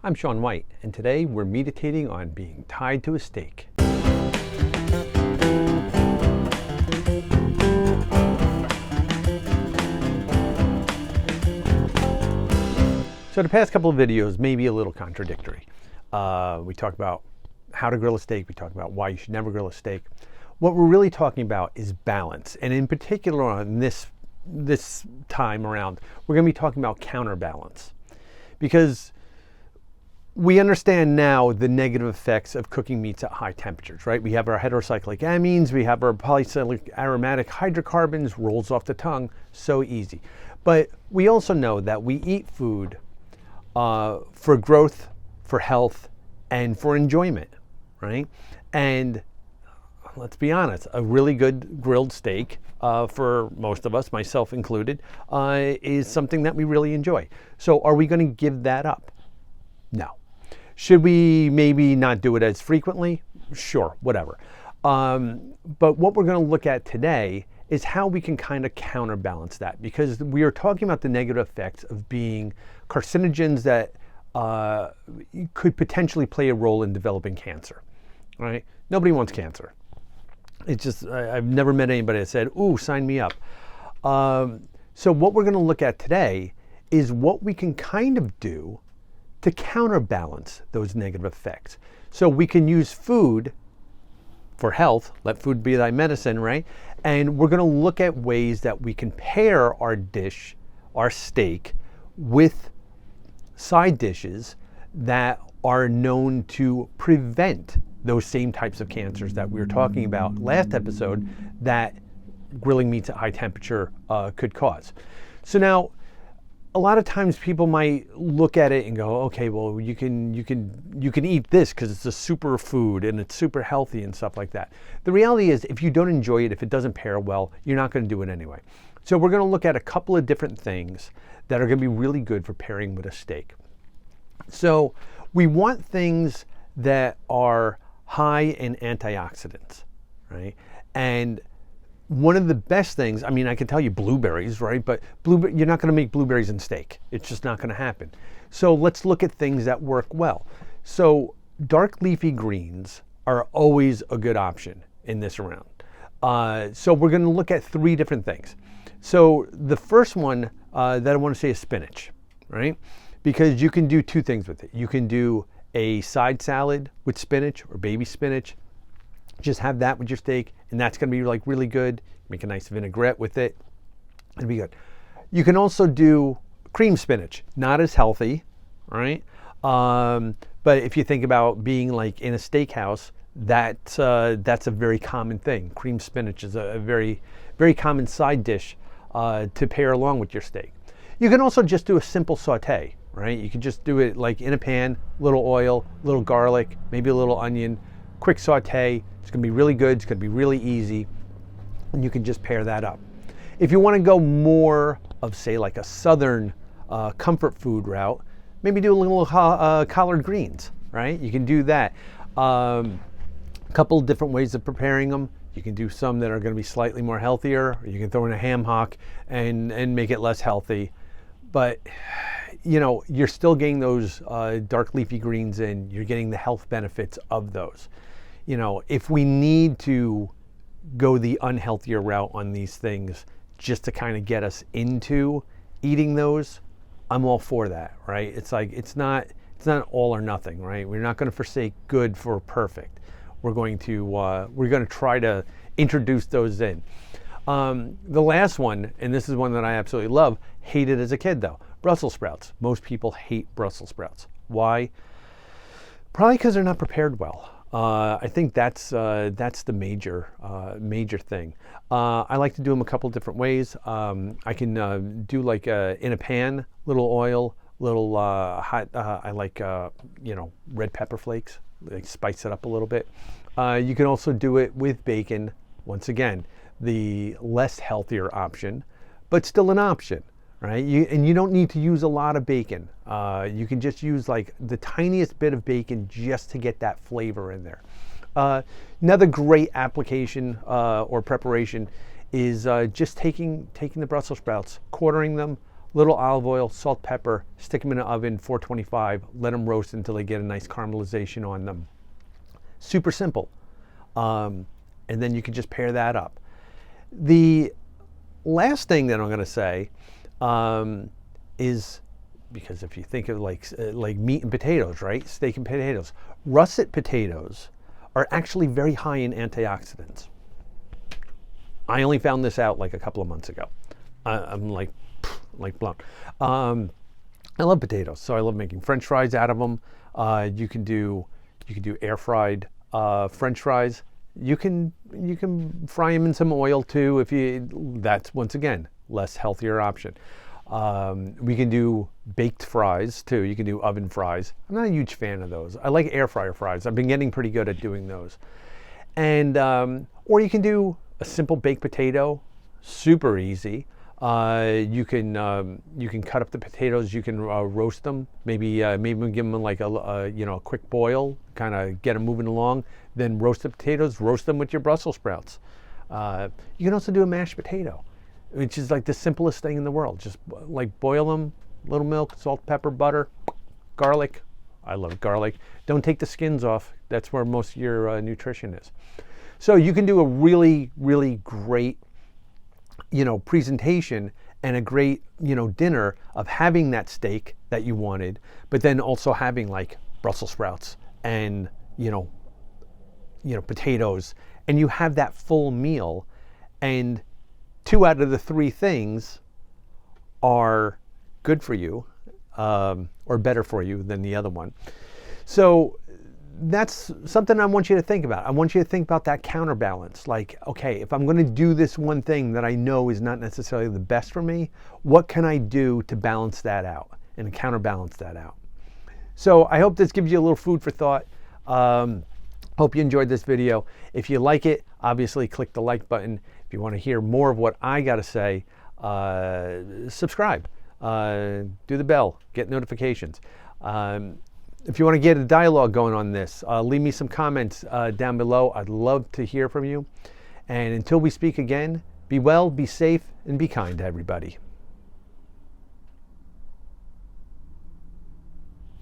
I'm Sean White, and today we're meditating on being tied to a stake. So the past couple of videos may be a little contradictory. We talk about how to grill a steak, we talk about why you should never grill a steak. What we're really talking about is balance, and in particular on this time around, we're going to be talking about counterbalance. Because we understand now the negative effects of cooking meats at high temperatures, right? We have our heterocyclic amines, we have our polycyclic aromatic hydrocarbons, rolls off the tongue, so easy. But we also know that we eat food for growth, for health, and for enjoyment, right? And let's be honest, a really good grilled steak, for most of us, myself included, is something that we really enjoy. So are we going to give that up? No. Should we maybe not do it as frequently? Sure, whatever. But what we're going to look at today is how we can kind of counterbalance that, because we are talking about the negative effects of being carcinogens that could potentially play a role in developing cancer, right? Nobody wants cancer. It's just, I've never met anybody that said, ooh, sign me up. So what we're going to look at today is what we can kind of do to counterbalance those negative effects. So we can use food for health, let food be thy medicine, right? And we're going to look at ways that we can pair our dish, our steak, with side dishes that are known to prevent those same types of cancers that we were talking about last episode that grilling meats at high temperature could cause. So now, a lot of times people might look at it and go, okay, well, you can eat this because it's a super food and it's super healthy and stuff like that. The reality is, if you don't enjoy it, if it doesn't pair well, you're not going to do it anyway. So we're going to look at a couple of different things that are going to be really good for pairing with a steak. So we want things that are high in antioxidants, right? And one of the best things, I mean, I can tell you blueberries, right? But you're not going to make blueberries in steak. It's just not going to happen. So let's look at things that work well. So dark leafy greens are always a good option in this round. So we're going to look at three different things. So the first one that I want to say is spinach, right? Because you can do two things with it. You can do a side salad with spinach or baby spinach. Just have that with your steak, and that's going to be like really good. Make a nice vinaigrette with it. It'll be good. You can also do cream spinach. Not as healthy, right? But if you think about being like in a steakhouse, that's a very common thing. Cream spinach is a very, very common side dish to pair along with your steak. You can also just do a simple saute, right? You can just do it like in a pan, little oil, little garlic, maybe a little onion, quick saute. It's going to be really good. It's going to be really easy. And you can just pair that up. If you want to go more of, say, like a southern comfort food route, maybe do a little collard greens, right? You can do that. A couple of different ways of preparing them. You can do some that are going to be slightly more healthier, or you can throw in a ham hock and make it less healthy. But you know, you're still getting those dark leafy greens in. You're getting the health benefits of those. You know, if we need to go the unhealthier route on these things just to kind of get us into eating those, I'm all for that, right? It's like, it's not all or nothing, right? We're not going to forsake good for perfect. We're going to try to introduce those in. The last one, and this is one that I absolutely love, hated as a kid though, Brussels sprouts. Most people hate Brussels sprouts. Why? Probably because they're not prepared well. I think that's the major thing. I like to do them a couple different ways. I can do like in a pan, little oil, little hot. I like red pepper flakes. Like spice it up a little bit. You can also do it with bacon. Once again, the less healthier option, but still an option, right? And you don't need to use a lot of bacon. You can just use like the tiniest bit of bacon just to get that flavor in there. Another great application or preparation is just taking the Brussels sprouts, quartering them, little olive oil, salt, pepper, stick them in the oven, 425, let them roast until they get a nice caramelization on them. Super simple. And then you can just pair that up. The last thing that I'm going to say is, because if you think of like meat and potatoes, right? Steak and potatoes. Russet potatoes are actually very high in antioxidants. I only found this out like a couple of months ago. I'm like blown. I love potatoes, so I love making French fries out of them. You can do air fried French fries. You can fry them in some oil too. That's once again less healthier option. We can do baked fries too. You can do oven fries. I'm not a huge fan of those. I like air fryer fries. I've been getting pretty good at doing those. And or you can do a simple baked potato, super easy. You can cut up the potatoes. You can roast them. Maybe give them like a quick boil, kind of get them moving along. Then roast the potatoes. Roast them with your Brussels sprouts. You can also do a mashed potato, which is like the simplest thing in the world. Just like boil them, little milk, salt, pepper, butter, garlic. I love garlic. Don't take the skins off. That's where most of your nutrition is. So you can do a really, really great, presentation and a great, dinner of having that steak that you wanted, but then also having like Brussels sprouts and, potatoes, and you have that full meal, and 2 out of the 3 things are good for you, or better for you than the other one. So that's something I want you to think about. I want you to think about that counterbalance. Like, okay, if I'm going to do this one thing that I know is not necessarily the best for me, what can I do to balance that out and counterbalance that out? So I hope this gives you a little food for thought. Hope you enjoyed this video. If you like it, obviously click the like button. If you want to hear more of what I got to say, subscribe, do the bell, get notifications. If you want to get a dialogue going on this, leave me some comments down below. I'd love to hear from you. And until we speak again, be well, be safe, and be kind to everybody.